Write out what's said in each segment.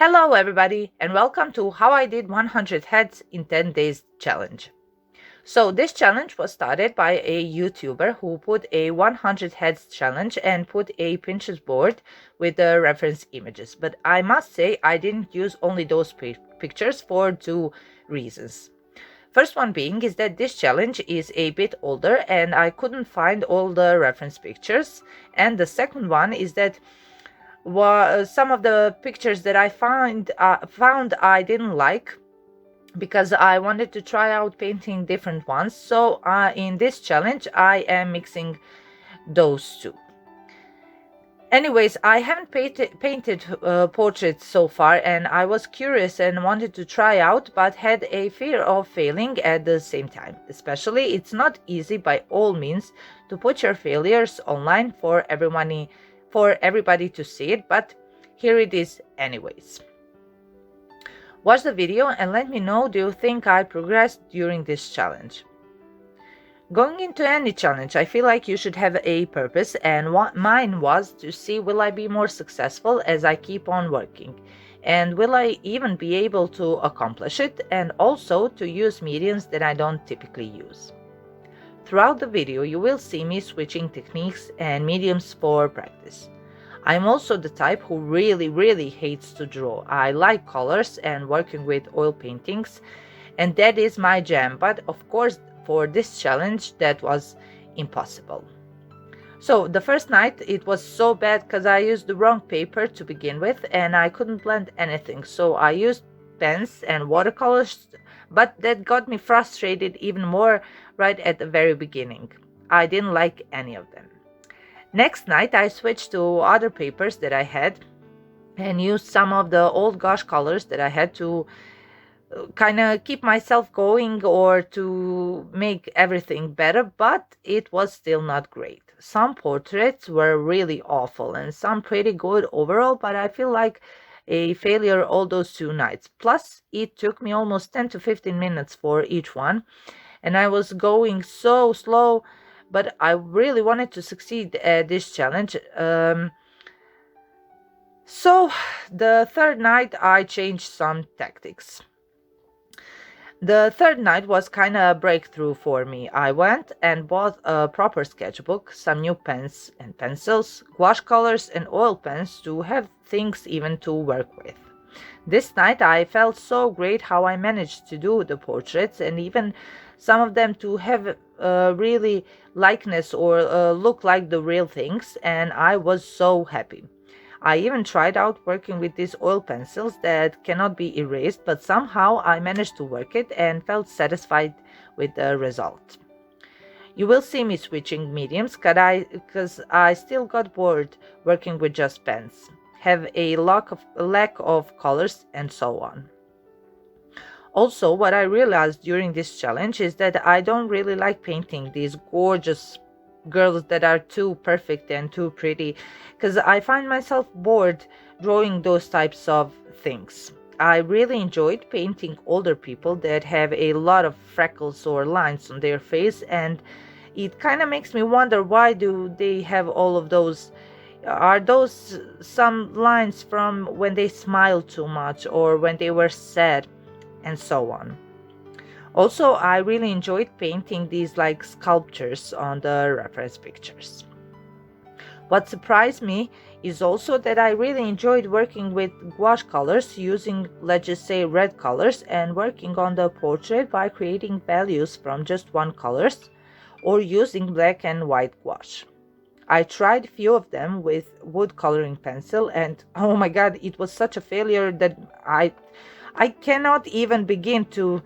Hello everybody and welcome to How I Did 100 Heads in 10 Days challenge. So this challenge was started by a YouTuber who put a 100 heads challenge and put a Pintrest board with the reference images. But I must say I didn't use only those pictures for two reasons. First one being is that this challenge is a bit older and I couldn't find all the reference pictures. And the second one is that some of the pictures that I found I didn't like because I wanted to try out painting different ones. So in this challenge I am mixing those two. Anyways, I haven't painted portraits so far, and I was curious and wanted to try out, but had a fear of failing at the same time. Especially, it's not easy by all means to put your failures online for everybody to see it, but here it is anyways. Watch the video and let me know, do you think I progressed during this challenge? Going into any challenge, I feel like you should have a purpose, and mine was to see will I be more successful as I keep on working, and will I even be able to accomplish it, and also to use mediums that I don't typically use. Throughout the video, you will see me switching techniques and mediums for practice. I'm also the type who really hates to draw. I like colors and working with oil paintings, and that is my jam, but of course for this challenge that was impossible. So the first night it was so bad because I used the wrong paper to begin with and I couldn't blend anything, so I used pens and watercolors, but that got me frustrated even more right at the very beginning. I didn't like any of them. Next night I switched to other papers that I had and used some of the old gouache colors that I had to kind of keep myself going or to make everything better, but it was still not great. Some portraits were really awful and some pretty good overall, but I feel like a failure all those two nights. Plus, it took me almost 10 to 15 minutes for each one, and I was going so slow, but I really wanted to succeed at this challenge. So the third night I changed some tactics. The third night was kind of a breakthrough for me. I went and bought a proper sketchbook, some new pens and pencils, gouache colors and oil pens to have things even to work with. This night I felt so great how I managed to do the portraits and even some of them to have really likeness or look like the real things, and I was so happy. I even tried out working with these oil pencils that cannot be erased, but somehow I managed to work it and felt satisfied with the result. You will see me switching mediums because I still got bored working with just pens, have a lack of colors and so on. Also, what I realized during this challenge is that I don't really like painting these gorgeous girls that are too perfect and too pretty, because I find myself bored drawing those types of things. I really enjoyed painting older people that have a lot of freckles or lines on their face, and it kind of makes me wonder, why do they have all of those? Are those some lines from when they smiled too much or when they were sad, and so on. Also, I really enjoyed painting these like sculptures on the reference pictures. What surprised me is also that I really enjoyed working with gouache colors, using, let's just say, red colors, and working on the portrait by creating values from just one colors or using black and white gouache. I tried a few of them with wood coloring pencil, and oh my god, it was such a failure that I cannot even begin to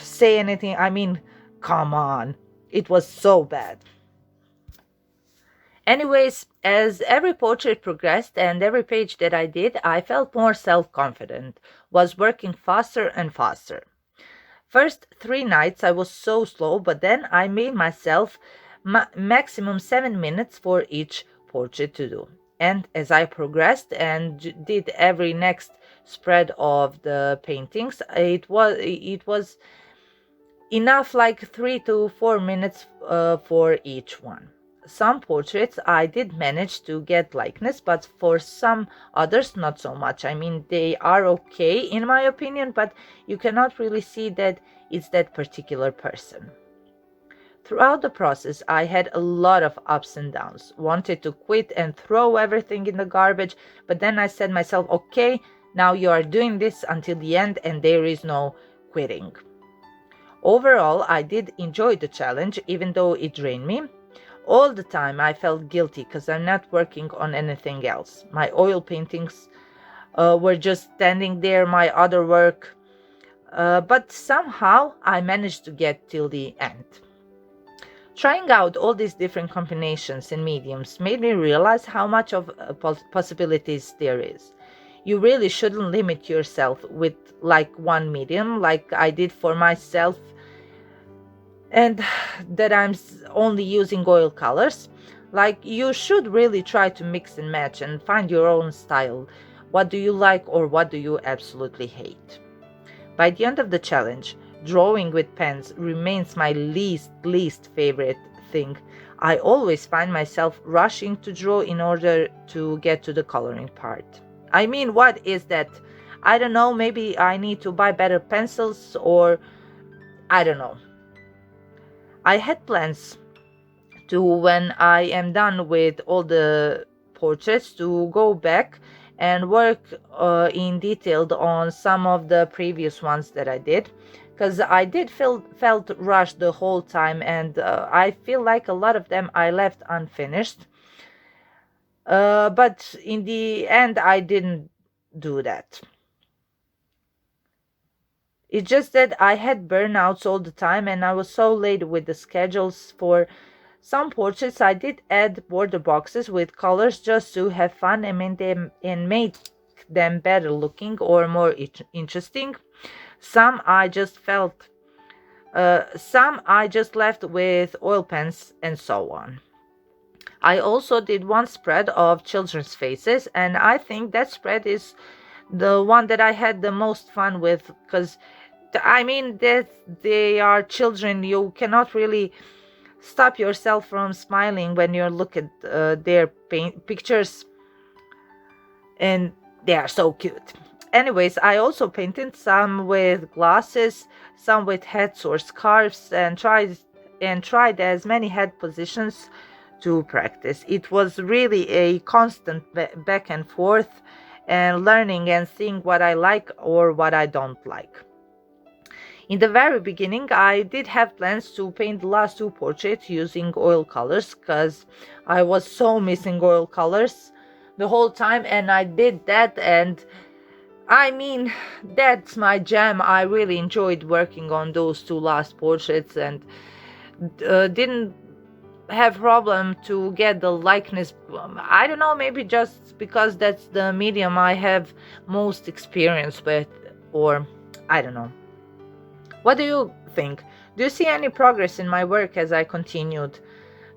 say anything. I mean, come on, it was so bad. Anyways, as every portrait progressed and every page that I did, I felt more self-confident, was working faster and faster. First 3 nights I was so slow, but then I made myself maximum 7 minutes for each portrait to do. And as I progressed and did every next spread of the paintings, it was enough like 3 to 4 minutes for each one. some portraits I did manage to get likeness, but for some others not so much. I mean, they are okay in my opinion, but you cannot really see that it's that particular person. Throughout the process, I had a lot of ups and downs. Wanted to quit and throw everything in the garbage, but then I said myself, okay, now you are doing this until the end and there is no quitting. Overall, I did enjoy the challenge, even though it drained me. All the time I felt guilty because I'm not working on anything else. My oil paintings were just standing there, my other work, but somehow I managed to get till the end. Trying out all these different combinations and mediums made me realize how much of possibilities there is. You really shouldn't limit yourself with like one medium, like I did for myself, and that I'm only using oil colors. Like, you should really try to mix and match and find your own style. What do you like or what do you absolutely hate? By the end of the challenge, drawing with pens remains my least favorite thing. I always find myself rushing to draw in order to get to the coloring part. I mean, what is that? I don't know, maybe I need to buy better pencils, or I don't know. I had plans to, when I am done with all the portraits, to go back and work in detail on some of the previous ones that I did, because I did felt rushed the whole time, and I feel like a lot of them I left unfinished, but in the end I didn't do that. It's just that I had burnouts all the time and I was so late with the schedules. For some portraits I did add border boxes with colors just to have fun and make them better looking or more interesting. Some I just left with oil pens and so on. I also did one spread of children's faces, and I think that spread is the one that I had the most fun with, because I mean that they are children. You cannot really stop yourself from smiling when you look at their pictures, and they are so cute. Anyways, I also painted some with glasses, some with hats or scarves, and tried as many head positions to practice. It was really a constant back and forth, and learning and seeing what I like or what I don't like. In the very beginning, I did have plans to paint the last two portraits using oil colors, because I was so missing oil colors the whole time, and I did that, and I mean, that's my jam. I really enjoyed working on those two last portraits, and didn't have problem to get the likeness. I don't know, maybe just because that's the medium I have most experience with, or I don't know. What do you think? Do you see any progress in my work as I continued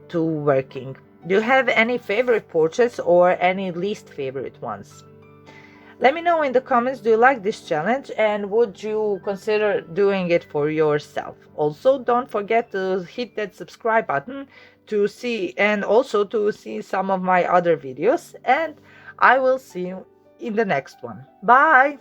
to working? Do you have any favorite portraits or any least favorite ones? Let me know in the comments, do you like this challenge and would you consider doing it for yourself? Also, don't forget to hit that subscribe button to see, and also to see some of my other videos, and I will see you in the next one. Bye!